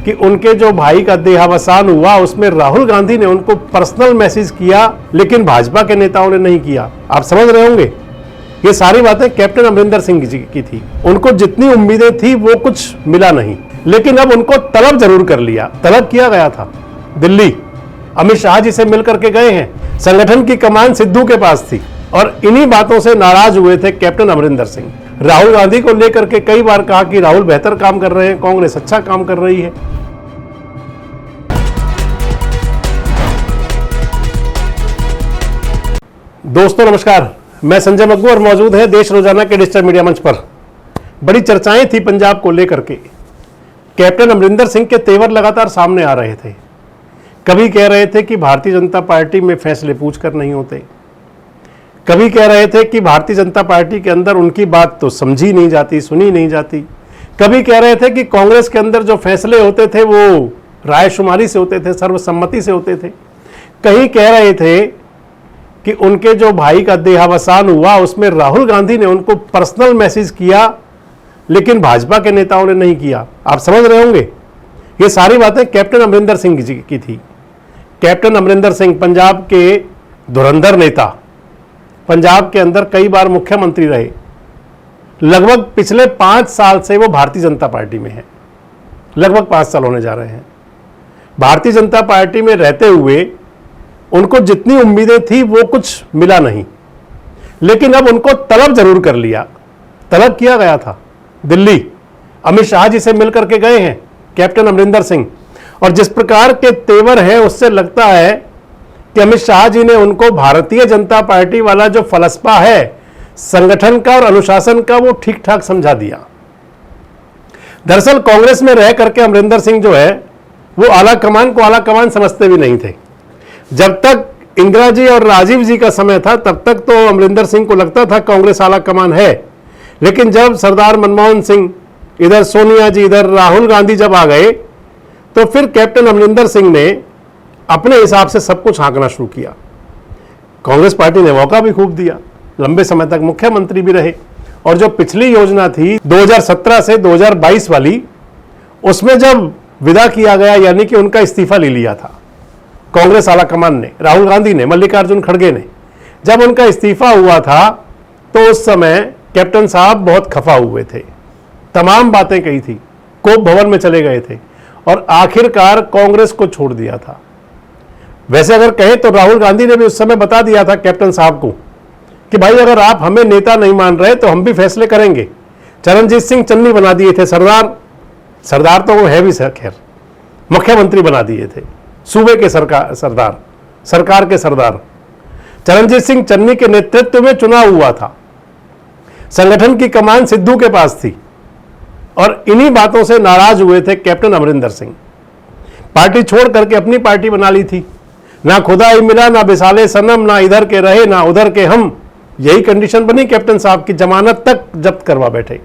कि उनके जो भाई का देहावसान हुआ उसमें राहुल गांधी ने उनको पर्सनल मैसेज किया, लेकिन भाजपा के नेताओं ने नहीं किया। आप समझ रहे होंगे, ये सारी बातें कैप्टन अमरिंदर सिंह जी की थी। उनको जितनी उम्मीदें थी वो कुछ मिला नहीं, लेकिन अब उनको तलब जरूर कर लिया। तलब किया गया था दिल्ली, अमित शाह जी से मिलकर के गए हैं। संगठन की कमान सिद्धू के पास थी और इन्हीं बातों से नाराज हुए थे कैप्टन अमरिंदर सिंह। राहुल गांधी को लेकर के कई बार कहा कि राहुल बेहतर काम कर रहे हैं, कांग्रेस अच्छा काम कर रही है। दोस्तों नमस्कार, मैं संजय मग्गू और मौजूद है देश रोजाना के डिजिटल मीडिया मंच पर। बड़ी चर्चाएं थी पंजाब को लेकर के। कैप्टन अमरिंदर सिंह के तेवर लगातार सामने आ रहे थे। कभी कह रहे थे कि भारतीय जनता पार्टी में फैसले पूछकर नहीं होते, कभी कह रहे थे कि भारतीय जनता पार्टी के अंदर उनकी बात तो समझी नहीं जाती, सुनी नहीं जाती, कभी कह रहे थे कि कांग्रेस के अंदर जो फैसले होते थे वो रायशुमारी से होते थे, सर्वसम्मति से होते थे। कहीं कह रहे थे कि उनके जो भाई का देहावसान हुआ उसमें राहुल गांधी ने उनको पर्सनल मैसेज किया, लेकिन भाजपा के नेताओं ने नहीं किया। आप समझ रहे होंगे, ये सारी बातें कैप्टन अमरिंदर सिंह जी की थी। कैप्टन अमरिंदर सिंह पंजाब के धुरंधर नेता, पंजाब के अंदर कई बार मुख्यमंत्री रहे। लगभग पिछले 5 साल से वो भारतीय जनता पार्टी में है, लगभग 5 साल होने जा रहे हैं। भारतीय जनता पार्टी में रहते हुए उनको जितनी उम्मीदें थी वो कुछ मिला नहीं, लेकिन अब उनको तलब जरूर कर लिया। तलब किया गया था दिल्ली, अमित शाह जी से मिलकर के गए हैं कैप्टन अमरिंदर सिंह। और जिस प्रकार के तेवर है उससे लगता है कि अमित शाह जी ने उनको भारतीय जनता पार्टी वाला जो फलसफा है संगठन का और अनुशासन का वो ठीक ठाक समझा दिया। दरअसल कांग्रेस में रह करके अमरिंदर सिंह जो है वो आला कमान को आला कमान समझते भी नहीं थे। जब तक इंदिरा जी और राजीव जी का समय था तब तक तो अमरिंदर सिंह को लगता था कांग्रेस आला कमान है, लेकिन जब सरदार मनमोहन सिंह, इधर सोनिया जी, इधर राहुल गांधी जब आ गए तो फिर कैप्टन अमरिंदर सिंह ने अपने हिसाब से सब कुछ हाँकना शुरू किया। कांग्रेस पार्टी ने मौका भी खूब दिया, लंबे समय तक मुख्यमंत्री भी रहे। और जो पिछली योजना थी 2017 से 2022 वाली, उसमें जब विदा किया गया, यानी कि उनका इस्तीफा ले लिया था कांग्रेस आला कमान ने, राहुल गांधी ने, मल्लिकार्जुन खड़गे ने, जब उनका इस्तीफा हुआ था तो उस समय कैप्टन साहब बहुत खफा हुए थे, तमाम बातें कही थी, कोप भवन में चले गए थे और आखिरकार कांग्रेस को छोड़ दिया था। वैसे अगर कहें तो राहुल गांधी ने भी उस समय बता दिया था कैप्टन साहब को कि भाई अगर आप हमें नेता नहीं मान रहे तो हम भी फैसले करेंगे। चरणजीत सिंह चन्नी बना दिए थे सरदार तो वो है भी खैर, मुख्यमंत्री बना दिए थे, सूबे के सरकार के सरदार। चरणजीत सिंह चन्नी के नेतृत्व में चुनाव हुआ था, संगठन की कमान सिद्धू के पास थी और इन्हीं बातों से नाराज हुए थे कैप्टन अमरिंदर सिंह। पार्टी छोड़ करके अपनी पार्टी बना ली थी, ना खुदा ही मिला, ना बिसाले सनम, ना इधर के रहे ना उधर के हम। यही कंडीशन बनी कैप्टन साहब की, जमानत तक जब्त करवा बैठे।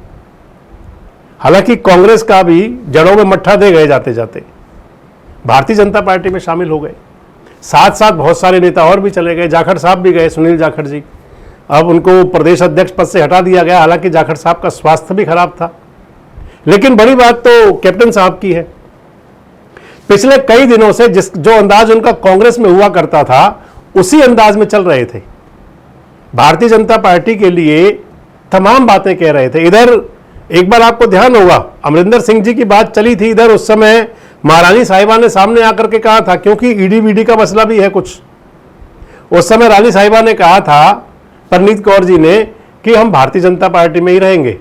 हालांकि कांग्रेस का भी जड़ों में मट्ठा दे गए जाते जाते, भारतीय जनता पार्टी में शामिल हो गए। साथ साथ बहुत सारे नेता और भी चले गए, जाखड़ साहब भी गए, सुनील जाखड़ जी। अब उनको प्रदेश अध्यक्ष पद से हटा दिया गया, हालांकि जाखड़ साहब का स्वास्थ्य भी खराब था। लेकिन बड़ी बात तो कैप्टन साहब की है, पिछले कई दिनों से जो अंदाज उनका कांग्रेस में हुआ करता था उसी अंदाज में चल रहे थे। भारतीय जनता पार्टी के लिए तमाम बातें कह रहे थे। इधर एक बार आपको ध्यान होगा अमरिंदर सिंह जी की बात चली थी, इधर उस समय महारानी साहिबा ने सामने आकर के कहा था, क्योंकि ईडी वीडी का मसला भी है कुछ। उस समय रानी साहिबा ने कहा था, परनीत कौर जी ने, कि हम भारतीय जनता पार्टी में ही रहेंगे।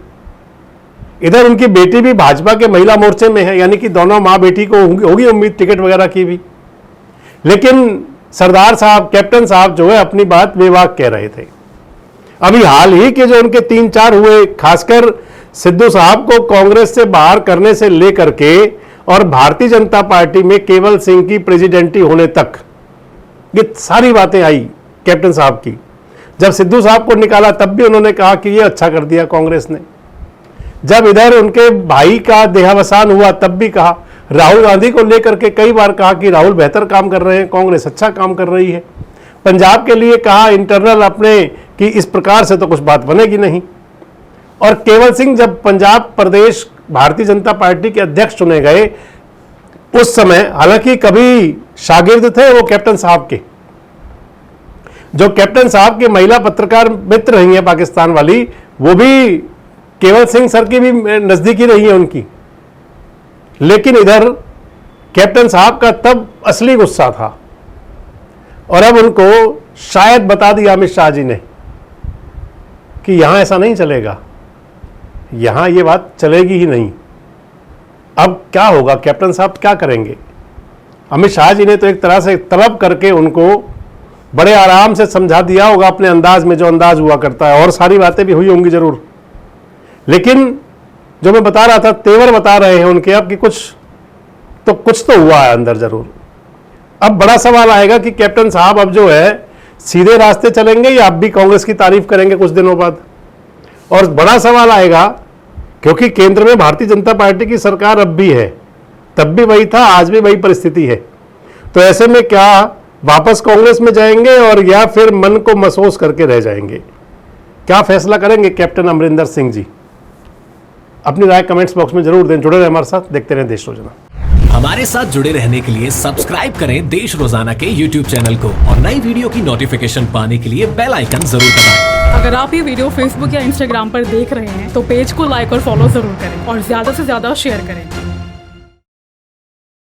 इधर उनकी बेटी भी भाजपा के महिला मोर्चे में है, यानी कि दोनों माँ बेटी को होगी उम्मीद टिकट वगैरह की भी। लेकिन सरदार साहब, कैप्टन साहब जो है अपनी बात बेबाक कह रहे थे। अभी हाल ही के जो उनके 3-4 हुए, खासकर सिद्धू साहब को कांग्रेस से बाहर करने से लेकर के और भारतीय जनता पार्टी में केवल सिंह की प्रेसिडेंटी होने तक, ये सारी बातें आई कैप्टन साहब की। जब सिद्धू साहब को निकाला तब भी उन्होंने कहा कि ये अच्छा कर दिया कांग्रेस ने। जब इधर उनके भाई का देहावसान हुआ तब भी कहा। राहुल गांधी को लेकर के कई बार कहा कि राहुल बेहतर काम कर रहे हैं, कांग्रेस अच्छा काम कर रही है। पंजाब के लिए कहा इंटरनल अपने कि इस प्रकार से तो कुछ बात बनेगी नहीं। और केवल सिंह जब पंजाब प्रदेश भारतीय जनता पार्टी के अध्यक्ष चुने गए, उस समय हालांकि कभी शागिर्द थे वो कैप्टन साहब के, जो कैप्टन साहब के महिला पत्रकार मित्र रही हैं पाकिस्तान वाली, वो भी केवल सिंह सर की भी नजदीकी रही है उनकी। लेकिन इधर कैप्टन साहब का तब असली गुस्सा था और अब उनको शायद बता दिया अमित शाह जी ने कि यहां ऐसा नहीं चलेगा, यहां ये बात चलेगी ही नहीं। अब क्या होगा, कैप्टन साहब क्या करेंगे? अमित शाह जी ने तो एक तरह से तलब करके उनको बड़े आराम से समझा दिया होगा अपने अंदाज में, जो अंदाज हुआ करता है, और सारी बातें भी हुई होंगी जरूर। लेकिन जो मैं बता रहा था, तेवर बता रहे हैं उनके अब कि कुछ तो हुआ है अंदर जरूर। अब बड़ा सवाल आएगा कि कैप्टन साहब अब जो है सीधे रास्ते चलेंगे या अब भी कांग्रेस की तारीफ करेंगे कुछ दिनों बाद। और बड़ा सवाल आएगा क्योंकि केंद्र में भारतीय जनता पार्टी की सरकार अब भी है, तब भी वही था, आज भी वही परिस्थिति है। तो ऐसे में क्या वापस कांग्रेस में जाएंगे और या फिर मन को महसूस करके रह जाएंगे? क्या फैसला करेंगे कैप्टन अमरिंदर सिंह जी? अपनी राय कमेंट्स बॉक्स में जरूर दें। जुड़े रहें हमारे साथ, देखते रहें देश रोजाना। हमारे साथ जुड़े रहने के लिए सब्सक्राइब करें देश रोजाना के YouTube चैनल को और नई वीडियो की नोटिफिकेशन पाने के लिए बेल आइकन जरूर दबाएं। अगर आप ये वीडियो फेसबुक या इंस्टाग्राम पर देख रहे हैं तो पेज को लाइक और फॉलो जरूर करें और ज्यादा से ज्यादा शेयर करें।